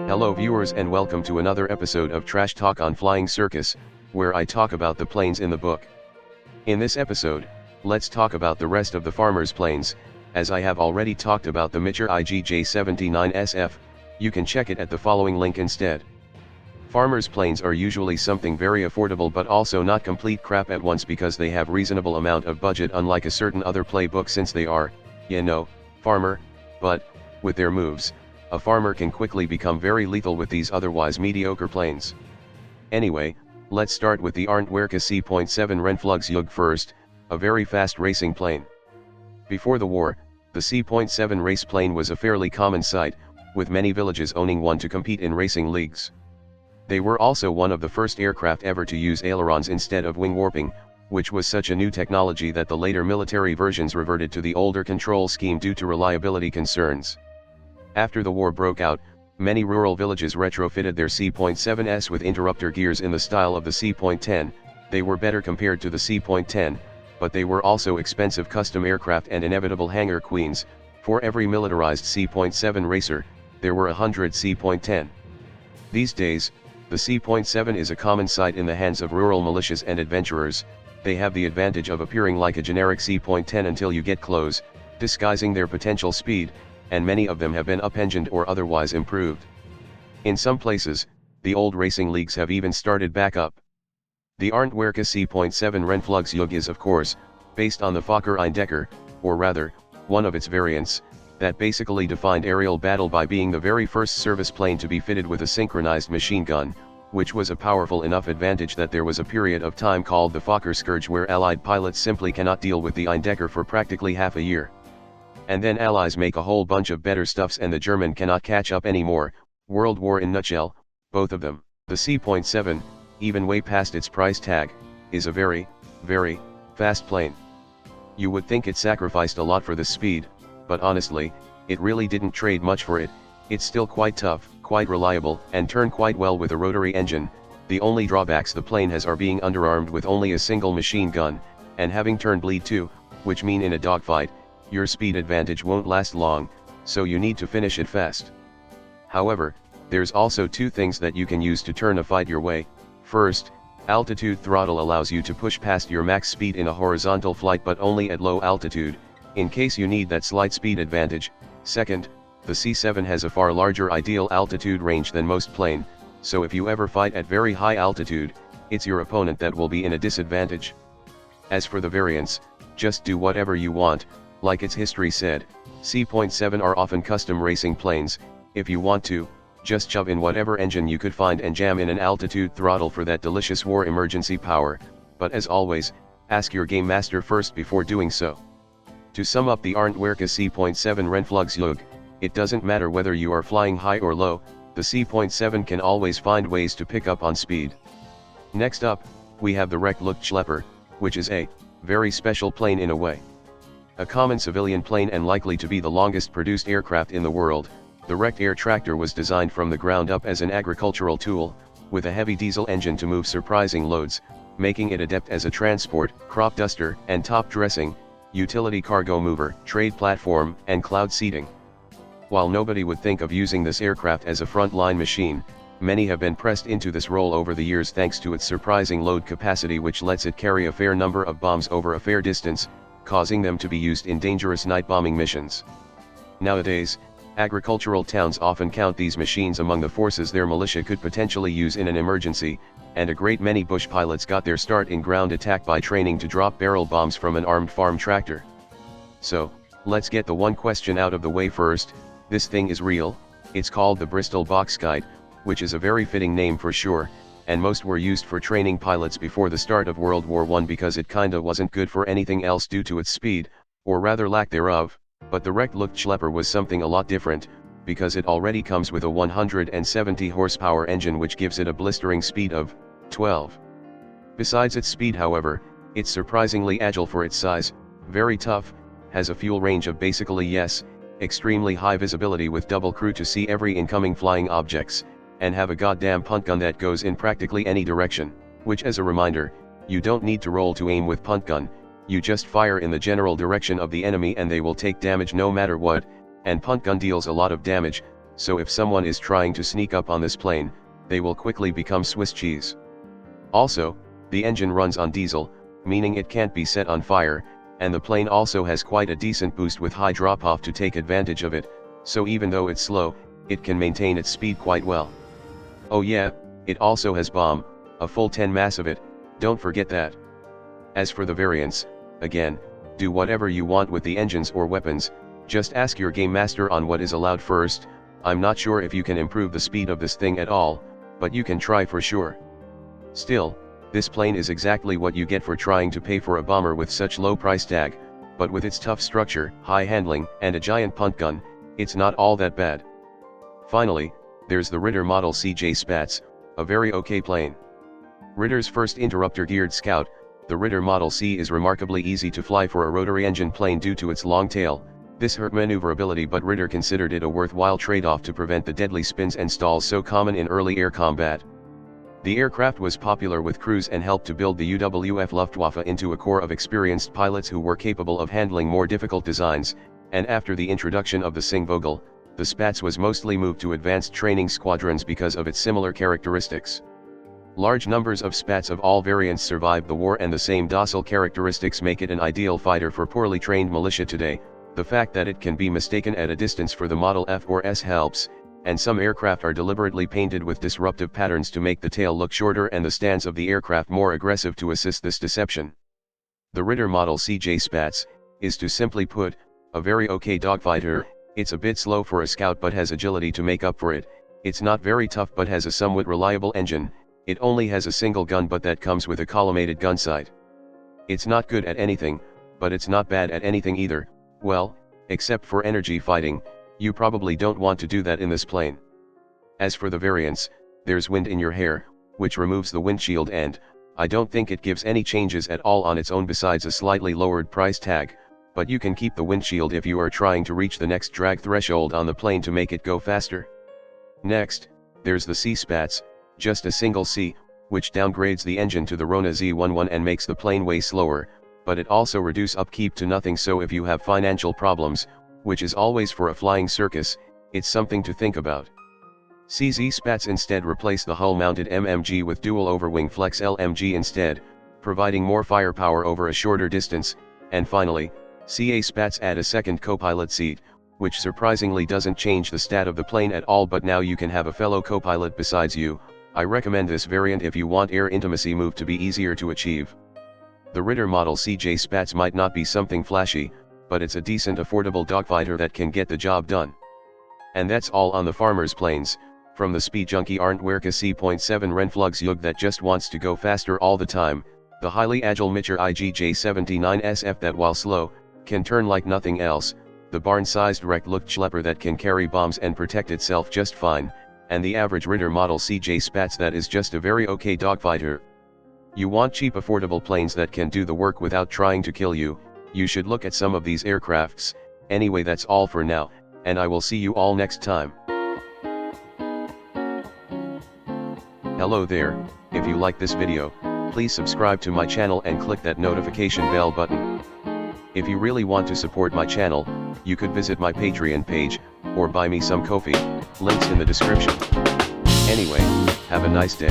Hello viewers and welcome to another episode of Trashtalk on Flying Circus, where I talk about the planes in the book. In this episode, let's talk about the rest of the farmers' planes, as I have already talked about the militarized IGJ-79SF, you can check it at the following link instead. Farmers' planes are usually something very affordable but also not complete crap at once because they have reasonable amount of budget unlike a certain other playbook since they are, farmer, but, with their moves, a farmer can quickly become very lethal with these otherwise mediocre planes. Anyway, let's start with the Arndtwerke C.7 Rennflugzeug first, a very fast racing plane. Before the war, the C.7 race plane was a fairly common sight, with many villages owning one to compete in racing leagues. They were also one of the first aircraft ever to use ailerons instead of wing warping, which was such a new technology that the later military versions reverted to the older control scheme due to reliability concerns. After the war broke out, many rural villages retrofitted their C.7s with interrupter gears in the style of the C.10. They were better compared to the C.10, but they were also expensive custom aircraft and inevitable hangar queens. For every militarized C.7 racer, there were 100 C.10. These days, the C.7 is a common sight in the hands of rural militias and adventurers. They have the advantage of appearing like a generic C.10 until you get close, disguising their potential speed, and many of them have been up-engined or otherwise improved. In some places, the old racing leagues have even started back up. The Arndtwerke C.7 Rennflugzeug is of course, based on the Fokker Eindecker, or rather, one of its variants, that basically defined aerial battle by being the very first service plane to be fitted with a synchronized machine gun, which was a powerful enough advantage that there was a period of time called the Fokker Scourge where Allied pilots simply cannot deal with the Eindecker for practically half a year. And then Allies make a whole bunch of better stuffs and the German cannot catch up anymore. World War in nutshell, both of them. The C.7, even way past its price tag, is a very, very fast plane. You would think it sacrificed a lot for the speed, but honestly, it really didn't trade much for it. It's still quite tough, quite reliable, and turn quite well with a rotary engine. The only drawbacks the plane has are being underarmed with only a single machine gun, and having turn bleed too, which mean in a dogfight, your speed advantage won't last long, so you need to finish it fast. However, there's also two things that you can use to turn a fight your way. First, altitude throttle allows you to push past your max speed in a horizontal flight but only at low altitude, in case you need that slight speed advantage. Second, the C7 has a far larger ideal altitude range than most plane, so if you ever fight at very high altitude, it's your opponent that will be in a disadvantage. As for the variants, just do whatever you want. Like its history said, C.7 are often custom racing planes. If you want to, just shove in whatever engine you could find and jam in an altitude throttle for that delicious war emergency power, but as always, ask your game master first before doing so. To sum up the Arndtwerke C.7 Rennflugzeug, it doesn't matter whether you are flying high or low, the C.7 can always find ways to pick up on speed. Next up, we have the Recht Air, which is a very special plane in a way. A common civilian plane and likely to be the longest produced aircraft in the world, the Recht Air Tractor was designed from the ground up as an agricultural tool, with a heavy diesel engine to move surprising loads, making it adept as a transport, crop duster, and top dressing, utility cargo mover, trade platform, and cloud seating. While nobody would think of using this aircraft as a front-line machine, many have been pressed into this role over the years thanks to its surprising load capacity which lets it carry a fair number of bombs over a fair distance, causing them to be used in dangerous night bombing missions. Nowadays, agricultural towns often count these machines among the forces their militia could potentially use in an emergency, and a great many bush pilots got their start in ground attack by training to drop barrel bombs from an armed farm tractor. So, let's get the one question out of the way first. This thing is real. It's called the Bristol Boxkite, which is a very fitting name for sure, and most were used for training pilots before the start of World War I because it kinda wasn't good for anything else due to its speed, or rather lack thereof, but the Recht Air was something a lot different, because it already comes with a 170 horsepower engine which gives it a blistering speed of 12. Besides its speed however, it's surprisingly agile for its size, very tough, has a fuel range of basically extremely high visibility with double crew to see every incoming flying objects, and have a goddamn punt gun that goes in practically any direction, which as a reminder, you don't need to roll to aim with punt gun, you just fire in the general direction of the enemy and they will take damage no matter what, and punt gun deals a lot of damage, so if someone is trying to sneak up on this plane, they will quickly become Swiss cheese. Also, the engine runs on diesel, meaning it can't be set on fire, and the plane also has quite a decent boost with high drop-off to take advantage of it, so even though it's slow, it can maintain its speed quite well. Oh yeah, it also has bomb, a full 10 mass of it, don't forget that. As for the variants, again, do whatever you want with the engines or weapons, just ask your game master on what is allowed first. I'm not sure if you can improve the speed of this thing at all, but you can try for sure. Still, this plane is exactly what you get for trying to pay for a bomber with such low price tag, but with its tough structure, high handling, and a giant punt gun, it's not all that bad. Finally, there's the Ritter Model CJ Spatz, a very okay plane. Ritter's first interruptor-geared Scout, the Ritter Model C is remarkably easy to fly for a rotary engine plane due to its long tail. This hurt maneuverability, but Ritter considered it a worthwhile trade-off to prevent the deadly spins and stalls so common in early air combat. The aircraft was popular with crews and helped to build the UWF Luftwaffe into a corps of experienced pilots who were capable of handling more difficult designs, and after the introduction of the Singvogel, the Spatz was mostly moved to advanced training squadrons because of its similar characteristics. Large numbers of Spats of all variants survived the war, and the same docile characteristics make it an ideal fighter for poorly trained militia today. The fact that it can be mistaken at a distance for the Model F or S helps, and some aircraft are deliberately painted with disruptive patterns to make the tail look shorter and the stance of the aircraft more aggressive to assist this deception. The Ritter Model CJ Spatz is, to simply put, a very okay dogfighter. It's a bit slow for a scout but has agility to make up for it. It's not very tough but has a somewhat reliable engine. It only has a single gun but that comes with a collimated gun sight. It's not good at anything, but it's not bad at anything either. Well, except for energy fighting. You probably don't want to do that in this plane. As for the variants, there's Wind in Your Hair, which removes the windshield, and I don't think it gives any changes at all on its own besides a slightly lowered price tag, but you can keep the windshield if you are trying to reach the next drag threshold on the plane to make it go faster. Next, there's the C Spatz, just a single C, which downgrades the engine to the Rona Z11 and makes the plane way slower, but it also reduces upkeep to nothing, so if you have financial problems, which is always for a flying circus, it's something to think about. CZ Spats instead replace the hull-mounted MMG with dual overwing flex LMG instead, providing more firepower over a shorter distance, and finally, CA Spats add a second co-pilot seat, which surprisingly doesn't change the stat of the plane at all, but now you can have a fellow co-pilot besides you. I recommend this variant if you want air intimacy move to be easier to achieve. The Ritter Model CJ Spats might not be something flashy, but it's a decent affordable dogfighter that can get the job done. And that's all on the farmer's planes. From the speed junkie Arndtwerke C.7 Rennflugzeug that just wants to go faster all the time, the highly agile Mitscher IGJ-79 SF that while slow, can turn like nothing else, the barn-sized Recht Luftschlepper that can carry bombs and protect itself just fine, and the average Ritter Model CJ Spats that is just a very okay dogfighter. You want cheap affordable planes that can do the work without trying to kill you, you should look at some of these aircrafts. Anyway, that's all for now, and I will see you all next time. Hello there, if you like this video, please subscribe to my channel and click that notification bell button. If you really want to support my channel, you could visit my Patreon page, or buy me some coffee, links in the description. Anyway, have a nice day.